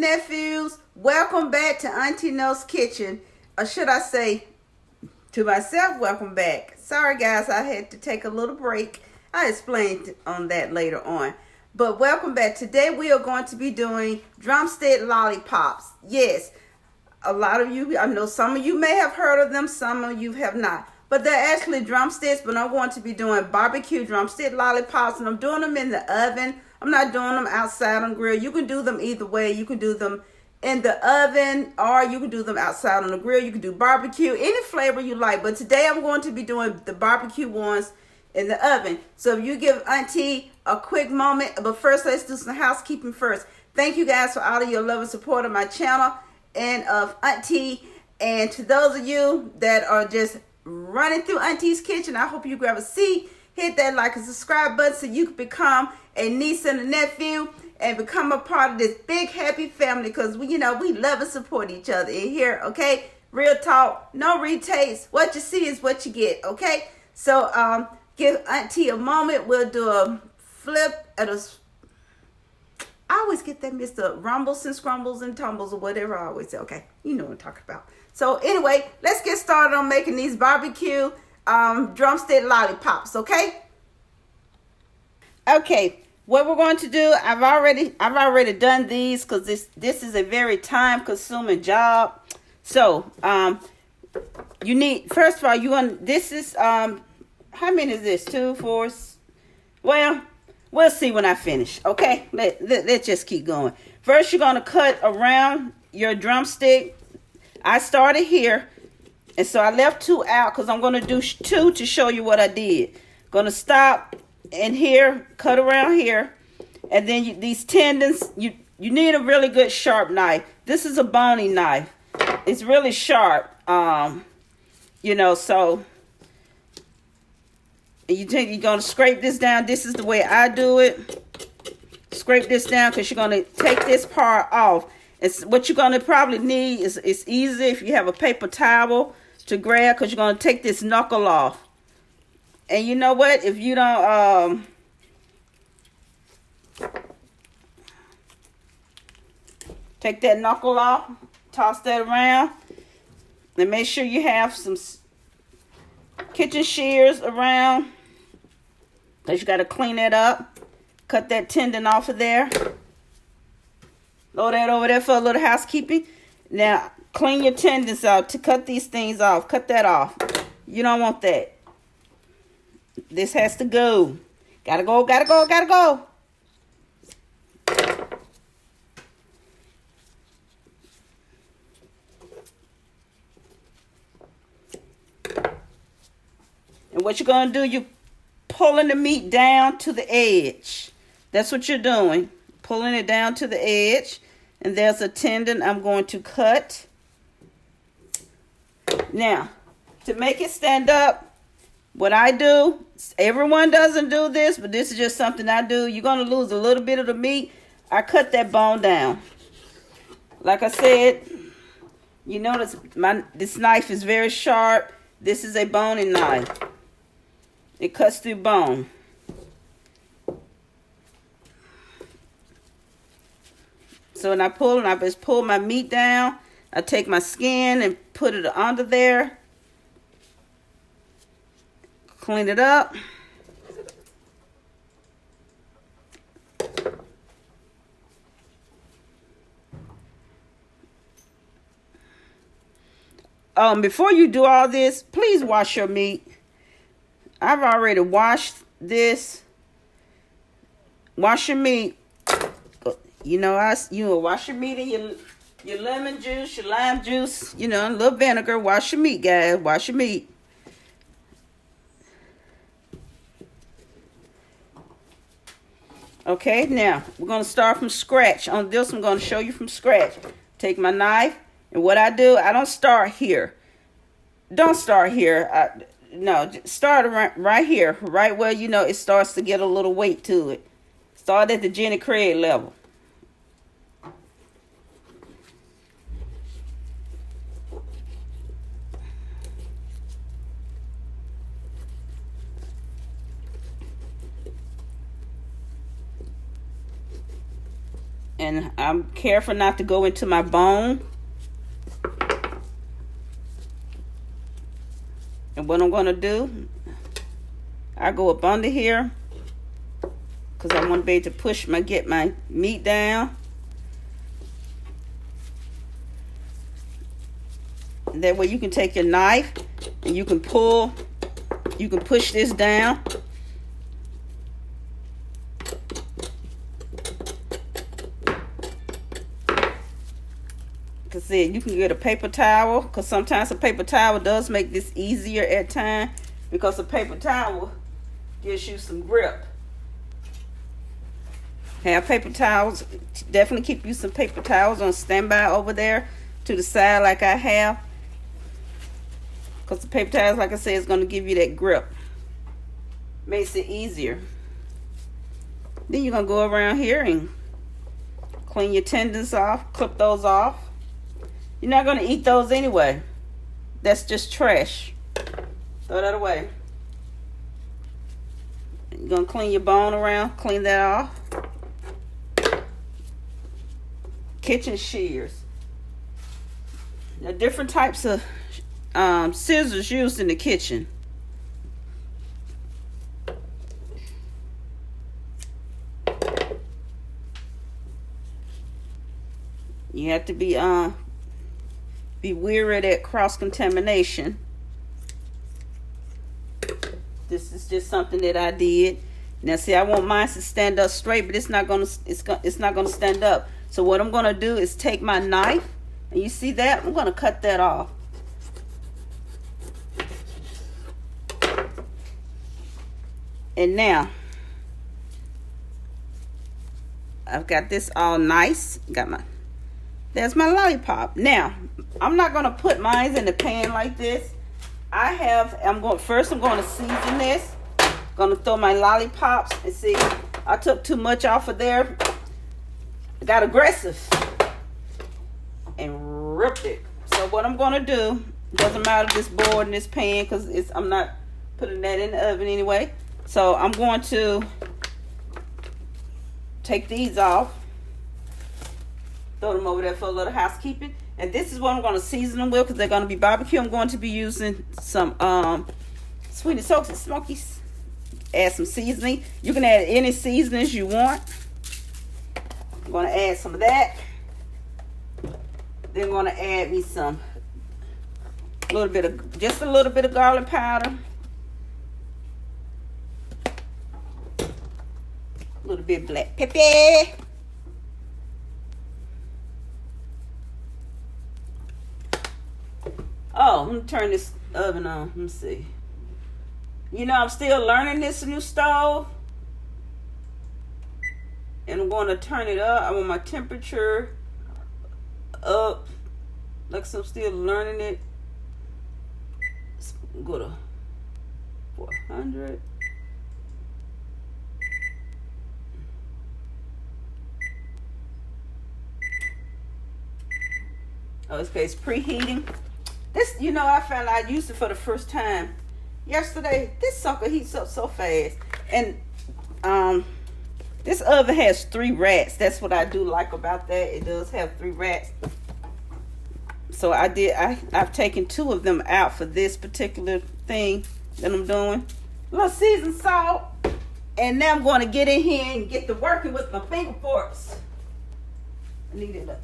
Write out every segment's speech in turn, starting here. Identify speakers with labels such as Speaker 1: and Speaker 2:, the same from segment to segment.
Speaker 1: nephews, welcome back to Auntie No's Kitchen. Or should I say, to myself, welcome back. Sorry guys, I had to take a little break. I explained on that later on. But welcome back. Today we are going to be doing drumstick lollipops. Yes, a lot of you, I know some of you may have heard of them, some of you have not. But they're actually drumsticks, but I'm going to be doing barbecue drumstick lollipops, and I'm doing them in the oven. I'm not doing them outside on grill. You can do them either way. You can do them in the oven, or you can do them outside on the grill. You can do barbecue, any flavor you like. But today I'm going to be doing the barbecue ones in the oven. So if you give Auntie a quick moment, but first let's do some housekeeping first. Thank you guys for all of your love and support of my channel and of Auntie. And to those of you that are just running through Auntie's kitchen, I hope you grab a seat, hit that like and subscribe button so you can become a niece and a nephew and become a part of this big happy family, because we love and support each other in here. Okay, real talk, no retakes. What you see is what you get. Okay, so give Auntie a moment. We'll do a flip at a, I always get that Mr. Rumbles and Scrumbles and Tumbles or whatever I always say. Okay, you know what I'm talking about. So anyway, let's get started on making these barbecue drumstick lollipops, okay? Okay, what we're going to do, I've already done these because this is a very time-consuming job. So you need, first of all, you want, this is how many is this? 2, 4. Well, we'll see when I finish. Okay, let's just keep going. First, you're going to cut around your drumstick. I started here, and so I left 2 out because I'm going to do 2 to show you what I did. Going to stop in here, cut around here, and then these tendons, you need a really good sharp knife. This is a bony knife. It's really sharp, so you're going to scrape this down. This is the way I do it. Scrape this down because you're going to take this part off. It's what you're going to probably need is, it's easy if you have a paper towel to grab, because you're going to take this knuckle off. And you know what? If you don't take that knuckle off, toss that around, and make sure you have some kitchen shears around, because you got to clean that up. Cut that tendon off of there. Load that over there for a little housekeeping. Now, clean your tendons out to cut these things off. Cut that off. You don't want that. This has to go. Gotta go, gotta go, gotta go. And what you're going to do, you're pulling the meat down to the edge. That's what you're doing. Pulling it down to the edge. And there's a tendon I'm going to cut. Now, to make it stand up, what I do, everyone doesn't do this, but this is just something I do. You're going to lose a little bit of the meat. I cut that bone down. Like I said, you notice this knife is very sharp. This is a boning knife. It cuts through bone. So when I just pull my meat down, I take my skin and put it under there. Clean it up. Before you do all this, please wash your meat. I've already washed this. Wash your meat. Wash your meat in your lemon juice, your lime juice, a little vinegar. Wash your meat, guys. Wash your meat. Okay, now we're going to start from scratch. On this, I'm going to show you from scratch. Take my knife, and what I do, I don't start here. Don't start here. No, start right here, right where it starts to get a little weight to it. Start at the Jenny Craig level. And I'm careful not to go into my bone. And what I'm going to do, I go up under here because I want to be able to get my meat down. That way you can take your knife and you can push this down. Cause you can get a paper towel, because sometimes a paper towel does make this easier at times, because a paper towel gives you some grip. Have paper towels. Definitely keep you some paper towels on standby over there to the side like I have. Because the paper towels, like I said, is going to give you that grip. Makes it easier. Then you're going to go around here and clean your tendons off. Clip those off. You're not going to eat those anyway. That's just trash. Throw that away. You're going to clean your bone around. Clean that off. Kitchen shears. There are different types of scissors used in the kitchen. You have to be wary of that cross-contamination. This is just something that I did. Now see, I want mine to stand up straight, but it's not gonna stand up. So what I'm gonna do is take my knife, and you see that? I'm gonna cut that off. And now I've got this all nice. There's my lollipop. Now, I'm not going to put mine in the pan like this. I'm going to season this. Going to throw my lollipops. And see, I took too much off of there. I got aggressive. And ripped it. So what I'm going to do, doesn't matter this board and this pan, because I'm not putting that in the oven anyway. So I'm going to take these off. Throw them over there for a little housekeeping. And this is what I'm going to season them with, because they're going to be barbecue. I'm going to be using some sweet and soaks and smokies. Add some seasoning. You can add any seasonings you want. I'm going to add some of that. Then I'm going to add me just a little bit of garlic powder. A little bit of black pepper. Oh, I'm gonna turn this oven on. Let me see. You know, I'm still learning this new stove. And I'm going to turn it up. I want my temperature up. Like, so I'm still learning it. Go to 400. Oh, it's preheating. This, you know, I found I used it for the first time yesterday. This sucker heats up so fast. And this oven has 3 rats. That's what I do like about that. It does have 3 rats. So I've taken 2 of them out for this particular thing that I'm doing. A little seasoned salt. And now I'm going to get in here and get to working with my finger forks. I need it up.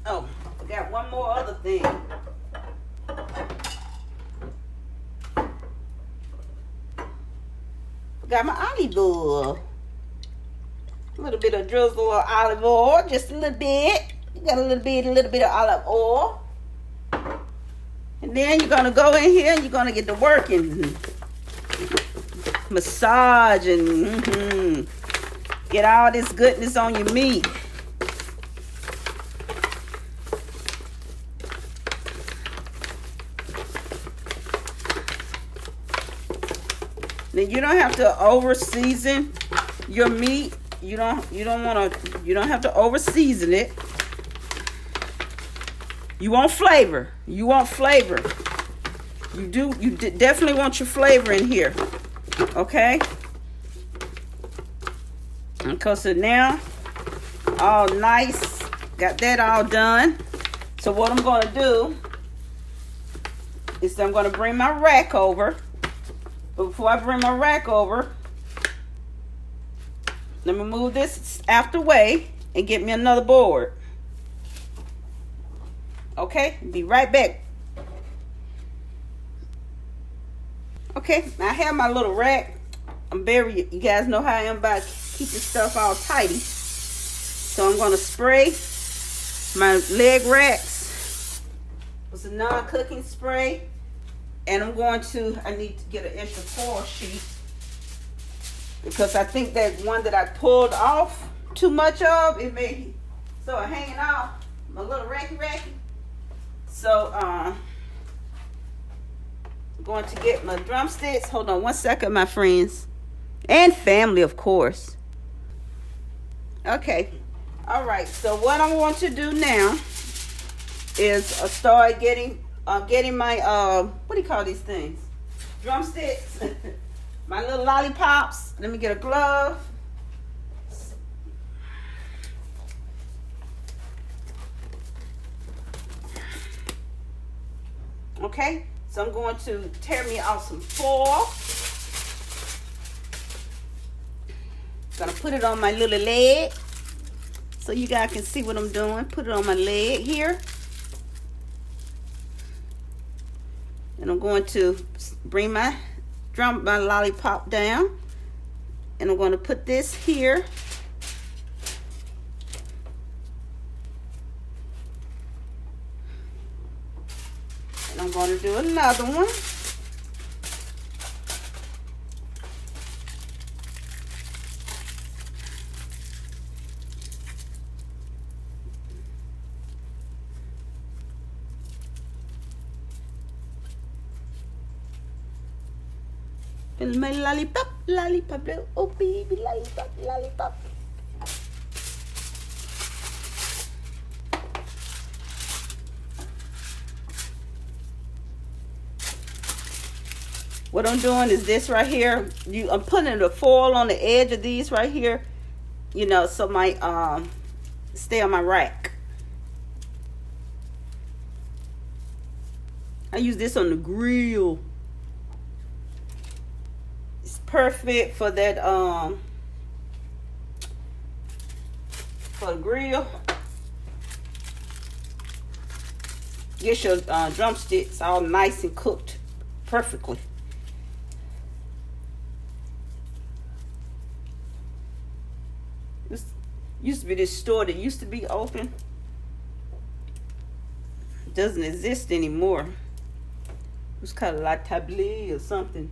Speaker 1: Oh, I got one more other thing. Got my olive oil. A little bit of drizzle of olive oil, just a little bit. You got a little bit of olive oil. And then you're gonna go in here and you're gonna get to work and massage and get all this goodness on your meat. Now you don't have to over season your meat. You don't have to over season it. You want flavor. You You definitely want your flavor in here, okay? Because so now, all nice, got that all done. So what I'm going to do is I'm going to bring my rack over. But before I bring my rack over, let me move this out the way and get me another board. Okay, be right back. Okay, I have my little rack. You guys know how I am about keeping stuff all tidy. So I'm going to spray my leg racks with some non-cooking spray. And I need to get an extra foil sheet. Because I think that one that I pulled off too much of, it may start hanging off my little racky. So, I'm going to get my drumsticks. Hold on one second, my friends. And family, of course. Okay. All right. So, what I'm going to do now is start getting my, what do you call these things? Drumsticks. My little lollipops. Let me get a glove. Okay, so I'm going to tear me out some foil. Gonna put it on my little leg so you guys can see what I'm doing. Put it on my leg here. And I'm going to bring my lollipop down. And I'm going to put this here. And I'm going to do another one. And my lollipop, oh baby, lollipop. What I'm doing is this right here. I'm putting the foil on the edge of these right here, so my stay on my rack. I use this on the grill. It's perfect for that for the grill. Get your drumsticks all nice and cooked perfectly. This used to be this store that used to be open. It doesn't exist anymore. It was called La Table or something.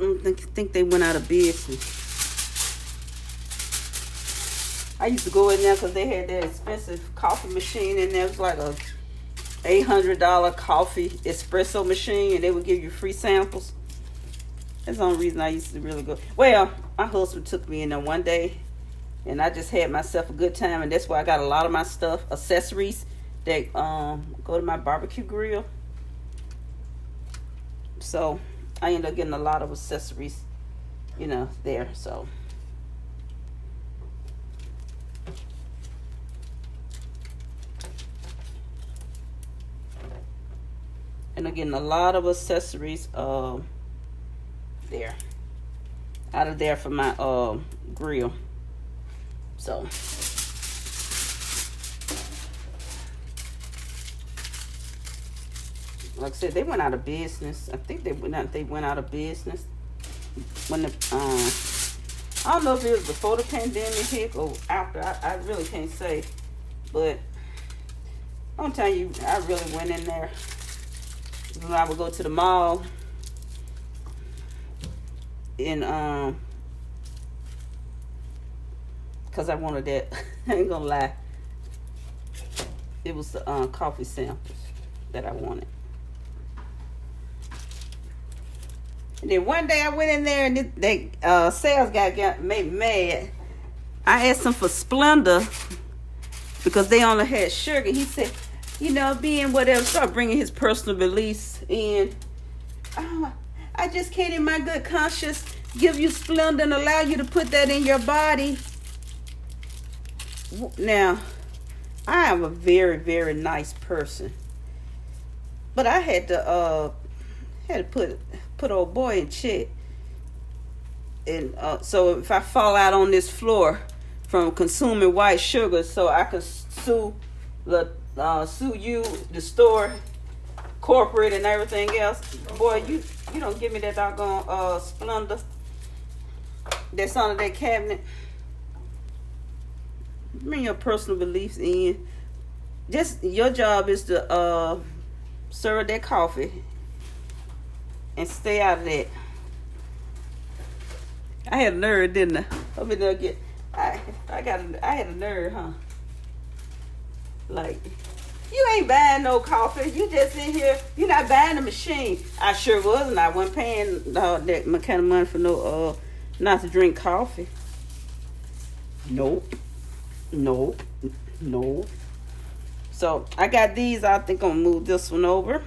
Speaker 1: I think they went out of business. I used to go in there because they had that expensive coffee machine in there. It was like a $800 coffee espresso machine, and they would give you free samples. That's the only reason I used to really go. Well, my husband took me in there one day, and I just had myself a good time, and that's why I got a lot of my stuff, accessories that go to my barbecue grill. So I ended up getting a lot of accessories, there. So and I'm getting a lot of accessories there, out of there for my grill. So like I said, they went out of business. I think they went out of business when the I don't know if it was before the pandemic hit or after. I really can't say, but I'm telling you, I really went in there when I would go to the mall and because I wanted that. I ain't gonna lie, it was the coffee samples that I wanted. And then one day I went in there and the sales guy made me mad. I asked him for Splenda because they only had sugar. He said, you know, being whatever, start bringing his personal beliefs in. I just can't in my good conscience give you Splenda and allow you to put that in your body. Now, I am a very, very nice person, but I had to put old boy in check. And so if I fall out on this floor from consuming white sugar, so I could sue you, the store, corporate, and everything else. Boy, you don't give me that doggone Splenda that's under that cabinet. Bring your personal beliefs in. Just your job is to serve that coffee and stay out of that. I had a nerve, didn't I? I had a nerve, huh? Like, you ain't buying no coffee. You just in here. You're not buying the machine. I sure wasn't. I wasn't paying that kind of money for no not to drink coffee. Nope. So I got these. I think I'm gonna move this one over.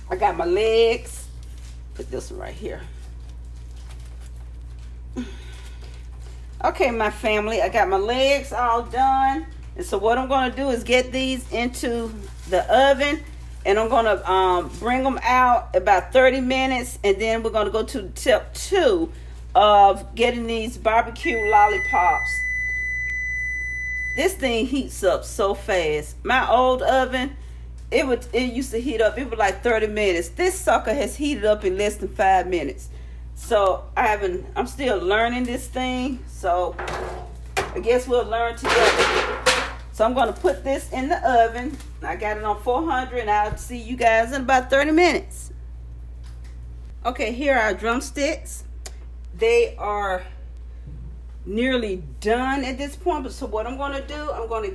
Speaker 1: I got my legs. Put this one right here. Okay, my family, I got my legs all done. And so what I'm going to do is get these into the oven. And I'm going to bring them out about 30 minutes. And then we're going to go to step 2 of getting these barbecue lollipops. This thing heats up so fast. My old oven, it used to heat up. It was like 30 minutes. This sucker has heated up in less than 5 minutes. So I'm still learning this thing. So I guess we'll learn together. So I'm going to put this in the oven. I got it on 400 and I'll see you guys in about 30 minutes. Okay, here are our drumsticks. They are nearly done at this point. But so what I'm going to do, I'm going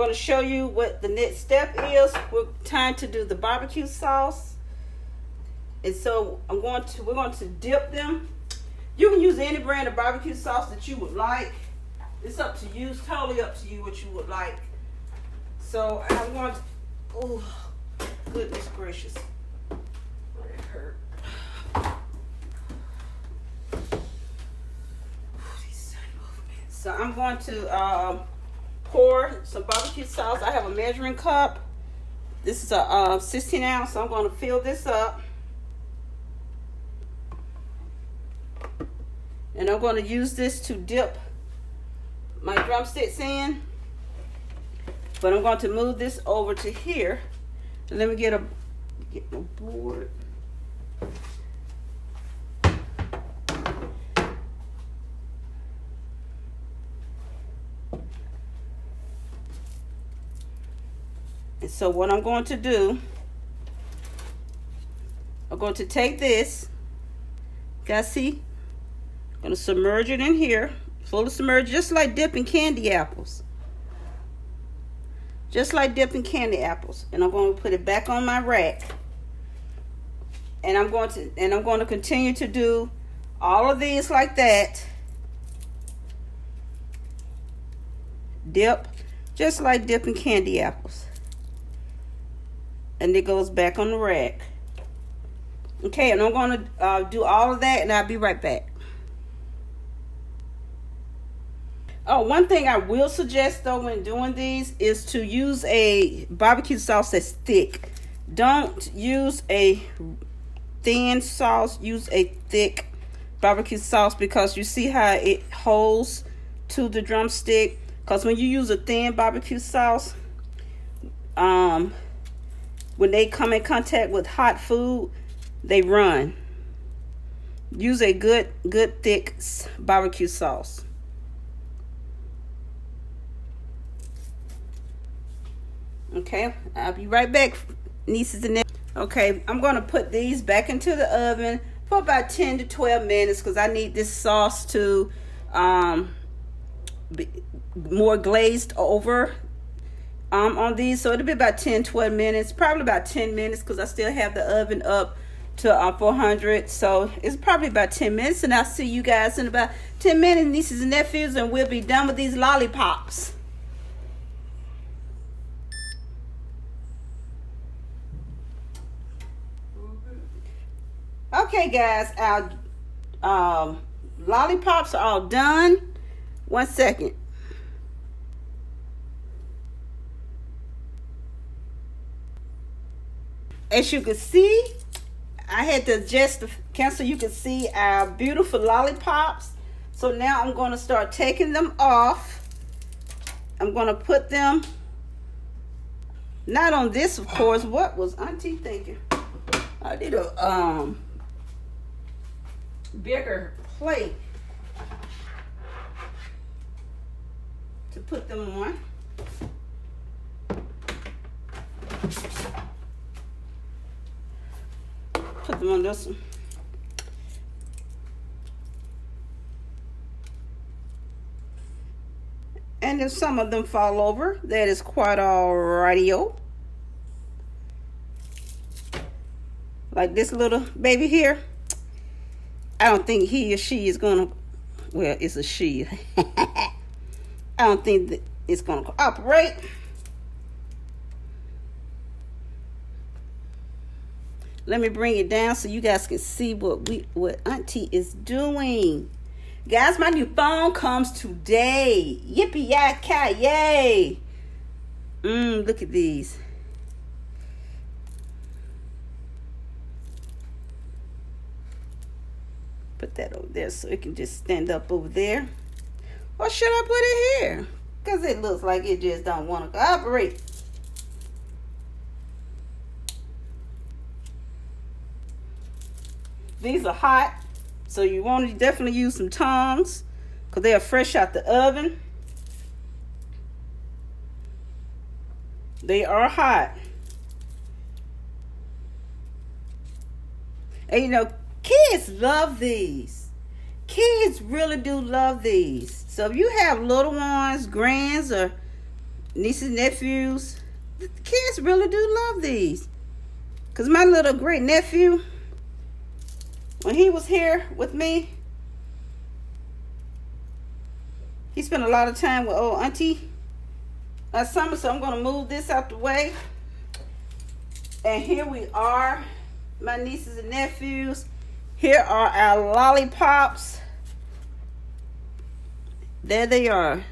Speaker 1: to show you what the next step is. We're time to do the barbecue sauce. And so we're going to dip them. You can use any brand of barbecue sauce that you would like. It's up to you. It's totally up to you what you would like. So I'm going to, oh, goodness gracious. It hurt. So I'm going to pour some barbecue sauce. I have a measuring cup. This is a 16 ounce. So I'm going to fill this up. And I'm going to use this to dip my drumsticks in. But I'm going to move this over to here. And let me get my board. And so what I'm going to do, I'm going to take this. Guys, see? I'm going to submerge it in here. Fully submerge, just like dipping candy apples. Just like dipping candy apples. And I'm going to put it back on my rack. And I'm going to continue to do all of these like that. Dip, just like dipping candy apples. And it goes back on the rack. Okay, and I'm going to do all of that, and I'll be right back. Oh, one thing I will suggest though when doing these is to use a barbecue sauce that's thick. Don't use a thin sauce. Use a thick barbecue sauce because you see how it holds to the drumstick. Because when you use a thin barbecue sauce, when they come in contact with hot food, they run. Use a good thick barbecue sauce. Okay, I'll be right back, nieces and nephews. Okay, I'm going to put these back into the oven for about 10 to 12 minutes because I need this sauce to be more glazed over on these. So it'll be about 10-12 minutes, probably about 10 minutes because I still have the oven up to 400. So it's probably about 10 minutes, and I'll see you guys in about 10 minutes, nieces and nephews, and we'll be done with these lollipops. Okay, guys, our lollipops are all done. 1 second. As you can see, I had to adjust the camera so you can see our beautiful lollipops. So now I'm going to start taking them off. I'm going to put them, not on this, of course. What was Auntie thinking? I did a bigger plate to put them on. Put them on this one. And if some of them fall over, that is quite alrighty-o. Like this little baby here. I don't think he or she is gonna, well, it's a she. I don't think that it's gonna cooperate. Let me bring it down so you guys can see what Auntie is doing. Guys, my new phone comes today. Yippee-yi-ki-yay. Look at these. Put that over there so it can just stand up over there. Or should I put it here? Because it looks like it just don't want to cooperate. These are hot, so you want to definitely use some tongs because they are fresh out the oven. They are hot. And you know, kids love these. Kids really do love these. So if you have little ones, grands, or nieces, nephews, the kids really do love these. Because my little great nephew, when he was here with me, he spent a lot of time with old Auntie last summer. So I'm going to move this out the way. And here we are, my nieces and nephews. Here are our lollipops. There they are.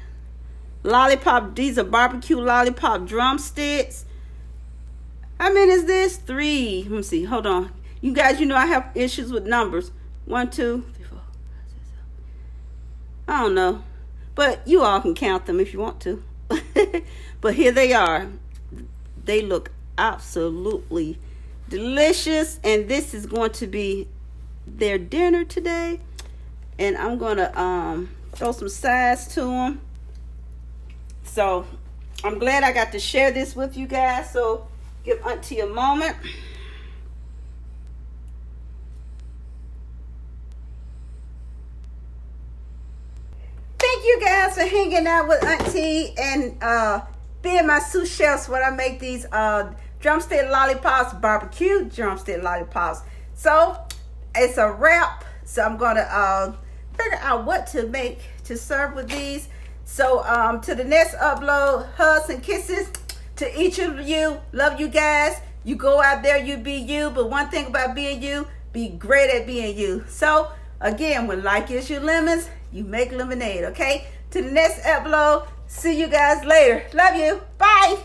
Speaker 1: Lollipop, these are barbecue lollipop drumsticks. How many is this? 3. Let me see, hold on. You guys, you know I have issues with numbers. 1, 2, 3, 4, 5, 6, 7. I don't know. But you all can count them if you want to. But here they are. They look absolutely delicious. And this is going to be their dinner today. And I'm going to throw some sides to them. So I'm glad I got to share this with you guys. So give Auntie a moment. Thank you guys for hanging out with Auntie and being my sous chefs when I make these drumstick lollipops, barbecue drumstick lollipops. So it's a wrap. So I'm going to figure out what to make to serve with these. So to the next upload, hugs and kisses to each of you. Love you guys. You go out there, you be you. But one thing about being you, be great at being you. So again, when life gives you lemons, you make lemonade, okay? To the next upload. See you guys later. Love you. Bye.